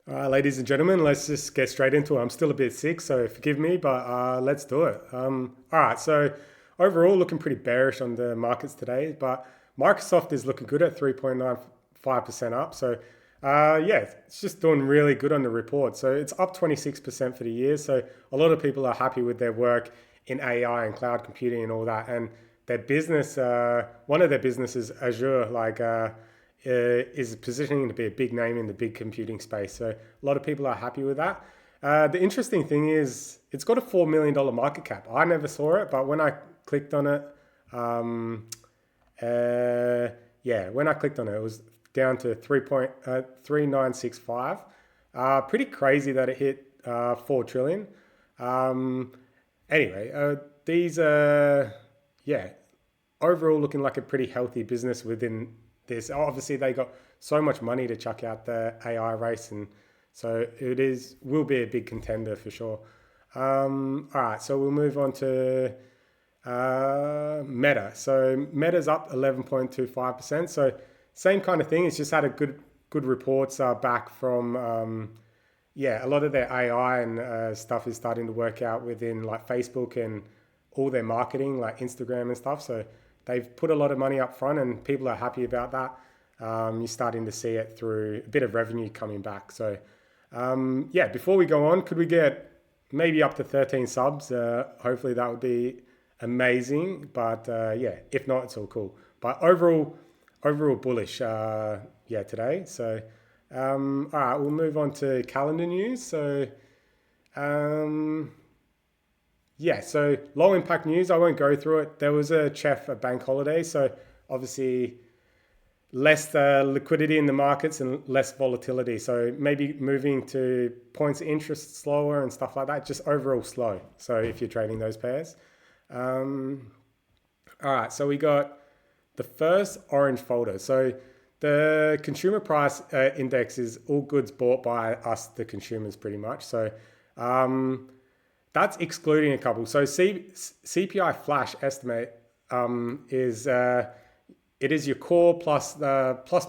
All right, ladies and gentlemen, let's just get straight into it. I'm still a bit sick, so forgive me, but let's do it. All right, so overall, looking pretty bearish on the markets today, but Microsoft is looking good at 3.95% up. So, yeah, it's just doing really good on the report. So, it's up 26% for the year. So, a lot of people are happy with their work in AI and cloud computing and all that. And their business, one of their businesses, Azure, is positioning to be a big name in the big computing space. So a lot of people are happy with that. The interesting thing is it's got a $4 million market cap. I never saw it, but when I clicked on it, um, yeah, when I clicked on it, it was down to 3.3965. Pretty crazy that it hit 4 trillion. Um, anyway, these yeah, overall looking like a pretty healthy business within this. Obviously, they got so much money to chuck out the AI race, and so it is will be a big contender for sure. All right, so we'll move on to Meta. So Meta's up 11.25%. So same kind of thing. It's just had a good reports back from yeah, a lot of their AI and stuff is starting to work out within like Facebook and all their marketing, like Instagram and stuff. So they've put a lot of money up front, and people are happy about that. You're starting to see it through a bit of revenue coming back. So yeah, before we go on, could we get maybe up to 13 subs? Hopefully that would be amazing. But yeah, if not, it's all cool. But overall bullish. Yeah, today. So all right, we'll move on to calendar news. So um, yeah, so low impact news. I won't go through it. There was a bank holiday, so obviously less liquidity in the markets and less volatility. So maybe moving to points of interest slower and stuff like that. Just overall slow. So if you're trading those pairs. Um, all right, so we got the first orange folder. So the consumer price index is all goods bought by us, the consumers, pretty much. So um, that's excluding a couple. So CPI flash estimate is it is your core plus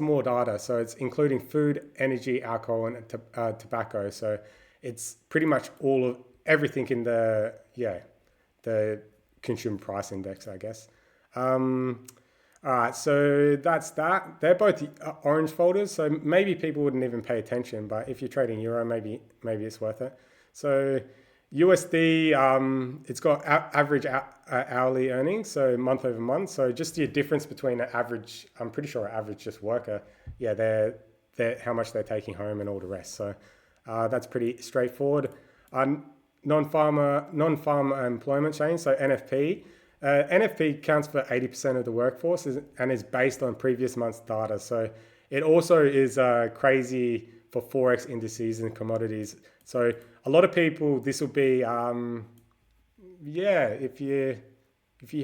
more data. So it's including food, energy, alcohol, and tobacco. So it's pretty much all of everything in the consumer price index, I guess. All right, so that's that. They're both orange folders, so maybe people wouldn't even pay attention. But if you're trading euro, maybe it's worth it. So USD, it's got average hourly earnings, so month over month. So just your difference between an average, I'm pretty sure an average just worker, yeah, they're how much they're taking home and all the rest. So that's pretty straightforward. Non-farm employment change, so NFP. NFP counts for 80% of the workforce and is based on previous month's data. So it also is crazy for Forex indices and commodities. So a lot of people, this will be, yeah, if you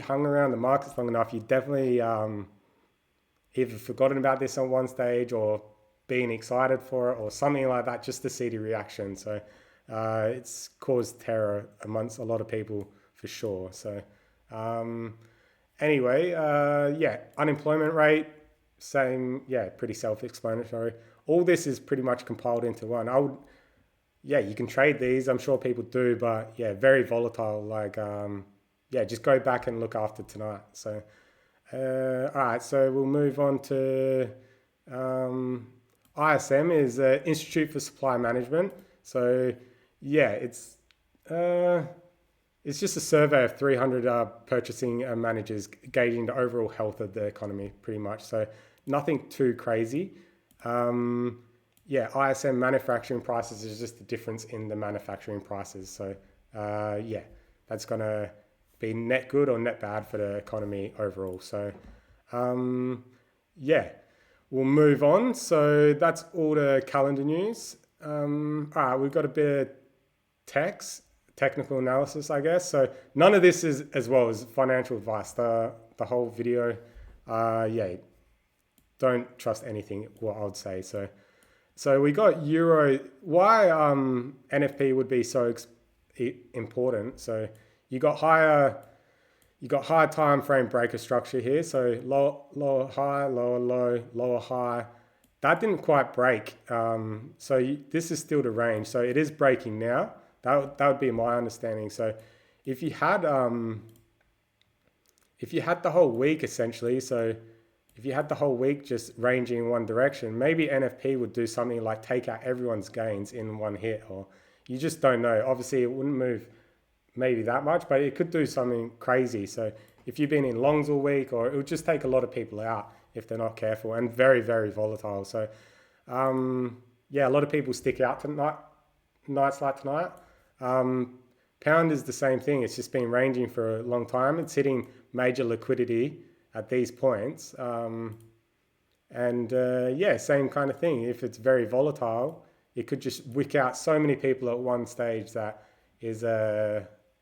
hung around the markets long enough, you definitely either forgotten about this on one stage or being excited for it or something like that just to see the reaction. So it's caused terror amongst a lot of people for sure. So um, anyway, yeah, unemployment rate, same, yeah, pretty self-explanatory. All this is pretty much compiled into one. Yeah, you can trade these. I'm sure people do, but yeah, very volatile. Yeah, just go back and look after tonight. So, all right, so we'll move on to um, ISM is Institute for Supply Management. So, yeah, uh, it's just a survey of 300 purchasing managers gauging the overall health of the economy, pretty much. So nothing too crazy. Um, yeah, ISM manufacturing prices is just the difference in the manufacturing prices. So yeah, that's going to be net good or net bad for the economy overall. So um, yeah, we'll move on. So that's all the calendar news. All right, we've got a bit of technical analysis, I guess. So none of this is as well as financial advice. The whole video, yeah, don't trust anything what I would say. So we got euro. Why NFP would be so important? So you got higher time frame breaker structure here. So lower high, lower low, lower high, That didn't quite break. This is still the range. So it is breaking now. That would be my understanding. So if you had the whole week essentially, so if you had the whole week just ranging in one direction, maybe NFP would do something like take out everyone's gains in one hit, or you just don't know. Obviously, it wouldn't move maybe that much, but it could do something crazy. So if you've been in longs all week, or it would just take a lot of people out if they're not careful, and very, very volatile. So yeah, a lot of people stick out tonight, nights like tonight. Pound is the same thing. It's just been ranging for a long time. It's hitting major liquidity at these points. Yeah, same kind of thing. If it's very volatile, it could just wick out so many people at one stage that is,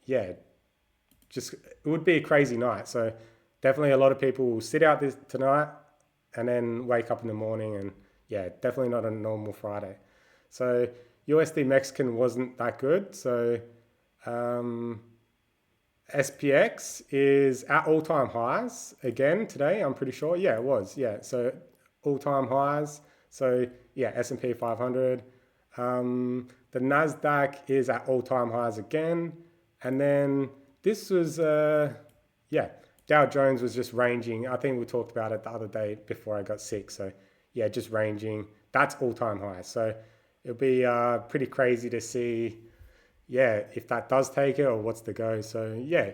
yeah, just, it would be a crazy night. So definitely a lot of people will sit out this tonight and then wake up in the morning, and yeah, definitely not a normal Friday. So USD Mexican wasn't that good. So SPX is at all-time highs again today, I'm pretty sure. Yeah, it was. Yeah, so all-time highs. So yeah, S&P 500. The NASDAQ is at all-time highs again. And then this was, yeah, Dow Jones was just ranging. I think we talked about it the other day before I got sick. So yeah, just ranging. That's all-time highs. So it'll be pretty crazy to see, yeah, if that does take it or what's the go. So yeah,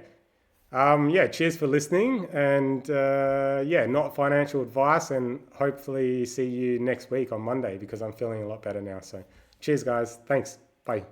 yeah, cheers for listening, and yeah, not financial advice, and hopefully see you next week on Monday because I'm feeling a lot better now. So cheers guys. Thanks. Bye.